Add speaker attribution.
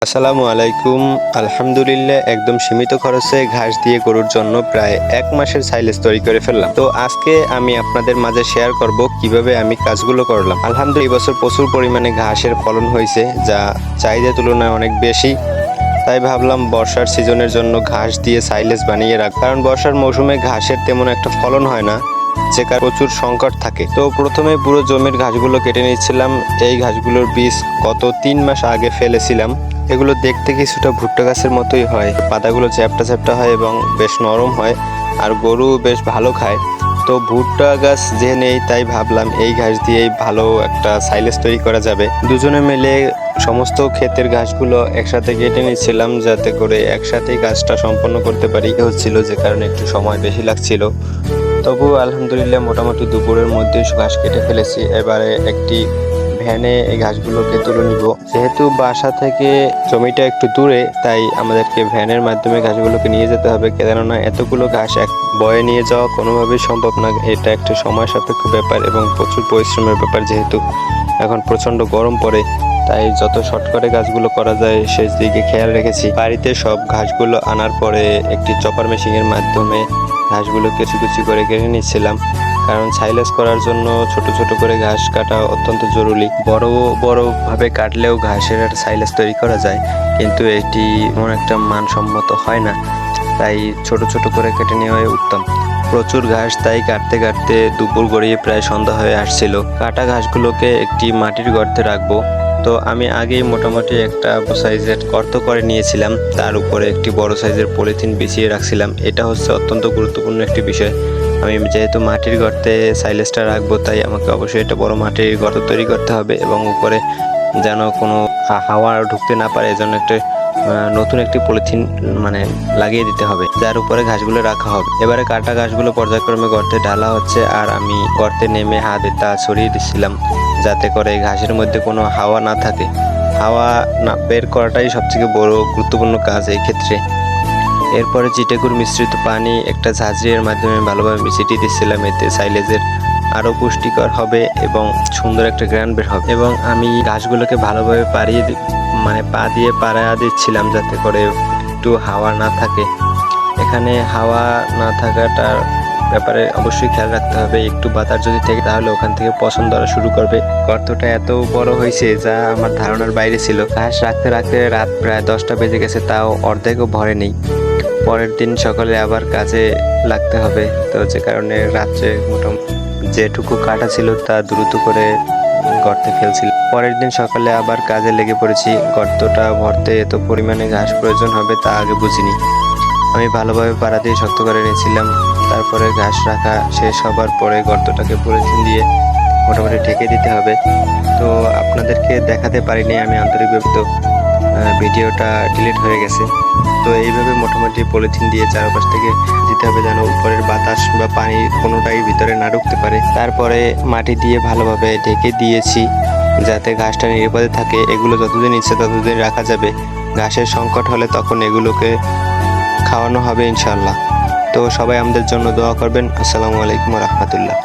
Speaker 1: আসসালামু আলাইকুম। আলহামদুলিল্লাহ, একদম সীমিত খরচে ঘাস দিয়ে গরুর জন্য প্রায় 1 মাসের সাইলেজ তৈরি করে ফেললাম। তো আজকে আমি আপনাদের মাঝে শেয়ার করব কিভাবে আমি কাজগুলো করলাম। আলহামদুলিল্লাহ, এই বছর প্রচুর পরিমাণে ঘাসের ফলন হয়েছে, যা চাহিদার তুলনায় অনেক বেশি। তাই ভাবলাম বর্ষার সিজনের জন্য ঘাস দিয়ে সাইলেজ বানিয়ে রাখ, কারণ বর্ষার মৌসুমে ঘাসের তেমন একটা ফলন হয় না, যে কারণে প্রচুর সংকট থাকে। তো প্রথমে পুরো জমির ঘাসগুলো কেটে নিচ্ছিলাম। এই ঘাসগুলোর বীজ গত 3 মাস আগে ফেলেছিলাম। এগুলো দেখতে কিছুটা ভুট্টা গাছের মতোই হয়, পাতাগুলো চ্যাপ্টা চ্যাপ্টা হয় এবং বেশ নরম হয়, আর গরু বেশ ভালো খায়। তো ভুট্টা গাছ যে নেই, তাই ভাবলাম এই ঘাস দিয়েই ভালো একটা সাইলেজ তৈরি করা যাবে। দুজনে মিলে সমস্ত ক্ষেতের ঘাসগুলো একসাথে কেটে নিচ্ছিলাম, যাতে করে একসাথেই কাজটা সম্পন্ন করতে পারি। হচ্ছিল যে কারণে একটু সময় বেশি লাগছিল। তবু আলহামদুলিল্লাহ মোটামুটি দুপুরের মধ্যে ঘাস কেটে ফেলেছি। এবারে একটি ভ্যানে এই ঘাসগুলোকে তুলে নিব। যেহেতু বাসা থেকে জমিটা একটু দূরে, তাই আমাদেরকে ভ্যানের মাধ্যমে ঘাসগুলোকে নিয়ে যেতে হবে, কেননা এতগুলো ঘাস এক বয়ে নিয়ে যাওয়া কোনোভাবেই সম্ভব না। এটা একটা সময় সাপেক্ষ ব্যাপার এবং প্রচুর পরিশ্রমের ব্যাপার। যেহেতু এখন প্রচণ্ড গরম পড়ে, তাই যত শর্ট করে গাছগুলো করা যায় সেই দিকে খেয়াল রেখেছি। বাড়িতে সব ঘাসগুলো আনার পরে একটি চপার মেশিনের মাধ্যমে ঘাসগুলো কিছু কিছু করে কেটে নিচ্ছিলাম, কারণ সাইলেজ করার জন্য ছোট ছোট করে ঘাস কাটা অত্যন্ত জরুরি। বড় বড় ভাবে কাটলেও ঘাসের একটা সাইলেজ তৈরি করা যায়, কিন্তু এটি এমন একটা মানসম্মত হয় না, তাই ছোট ছোট করে কেটে নেওয়াই উত্তম। প্রচুর ঘাস, তাই কাটতে কাটতে দুপুর গড়িয়ে প্রায় সন্ধ্যা হয়ে আসছিল। কাটা ঘাসগুলোকে একটি মাটির গর্তে রাখবো। তো আমি আগেই মোটামুটি একটা সাইজের গর্ত করে নিয়েছিলাম, তার উপরে একটি বড় সাইজের পলিথিন বিছিয়ে রাখছিলাম। এটা হচ্ছে অত্যন্ত গুরুত্বপূর্ণ একটি বিষয়। আমি যেহেতু মাটির গর্তে সাইলেজটা রাখবো, তাই আমাকে অবশ্যই একটা বড় মাটির গর্ত তৈরি করতে হবে এবং উপরে যেন কোনো হাওয়া ঢুকতে না পারে, এজন্য একটা নতুন একটি পলিথিন লাগিয়ে দিতে হবে, যার উপরে ঘাসগুলো রাখা হবে। এবারে কাটা ঘাসগুলো পর্যায়ক্রমে গর্তে ঢালা হচ্ছে, আর আমি গর্তে নেমে হাতে তা ছড়িয়ে দিচ্ছিলাম, যাতে করে ঘাসের মধ্যে কোনো হাওয়া না থাকে। হাওয়া না বের করাটাই সবথেকে বড় গুরুত্বপূর্ণ কাজ এই ক্ষেত্রে। এরপরে চিটাগুড় মিশ্রিত পানি একটা ঝাঁঝরির মাধ্যমে ভালোভাবে মিশিয়ে দিচ্ছিলাম, এতে সাইলেজের আরও পুষ্টিকর হবে এবং সুন্দর একটা গ্রান বের হবে। এবং আমি ঘাসগুলোকে ভালোভাবে পা দিয়ে পাড়া দিচ্ছিলাম, যাতে করে একটু হাওয়া না থাকে। এখানে হাওয়া না থাকাটার ব্যাপারে অবশ্যই খেয়াল রাখতে হবে। একটু বাতাস যদি থাকে, তাহলে ওখান থেকে পছন্দ ধরা শুরু করবে। গর্তটা এত বড় হয়েছে যা আমার ধারণার বাইরে ছিল। ঘাস রাখতে রাখতে রাত প্রায় 10টা বেজে গেছে, তাও অর্ধেকও ভরে নেই। পরের দিন সকালে আবার কাজে লাগতে হবে, তো যে কারণে রাত্রে মোটামুটি যেটুকু কাটা ছিল তা দ্রুত করে গর্তে ফেলছিল। পরের দিন সকালে আবার কাজে লেগে পড়েছি। গর্তটা ভরতে এত পরিমাণে ঘাস প্রয়োজন হবে তা আগে বুঝিনি। আমি ভালোভাবে পাড়া দিয়ে শক্ত করে নিয়েছিলাম। তারপরে ঘাস রাখা শেষ হবার পরে গর্তটাকে পলিথিন দিয়ে মোটামুটি ঢেকে দিতে হবে। তো আপনাদেরকে দেখাতে পারিনি, আমি আন্তরিকভাবে, তো ভিডিওটা ডিলিট হয়ে গেছে। তো এইভাবে মোটামুটি পলিথিন দিয়ে চারপাশ থেকে দিতে হবে, যেন উপরের বাতাস বা পানি কোনোটাই ভিতরে না ঢুকতে পারে। তারপরে মাটি দিয়ে ভালোভাবে ঢেকে দিয়েছি, যাতে ঘাসটা নিরাপদে থাকে। এগুলো যতদিন ইচ্ছে ততদিন রাখা যাবে। ঘাসের সংকট হলে তখন এগুলোকে খাওয়ানো হবে ইনশাল্লাহ। তো সবাই আমাদের জন্য দোয়া করবেন। আসসালামু আলাইকুম ওয়া রাহমাতুল্লাহ।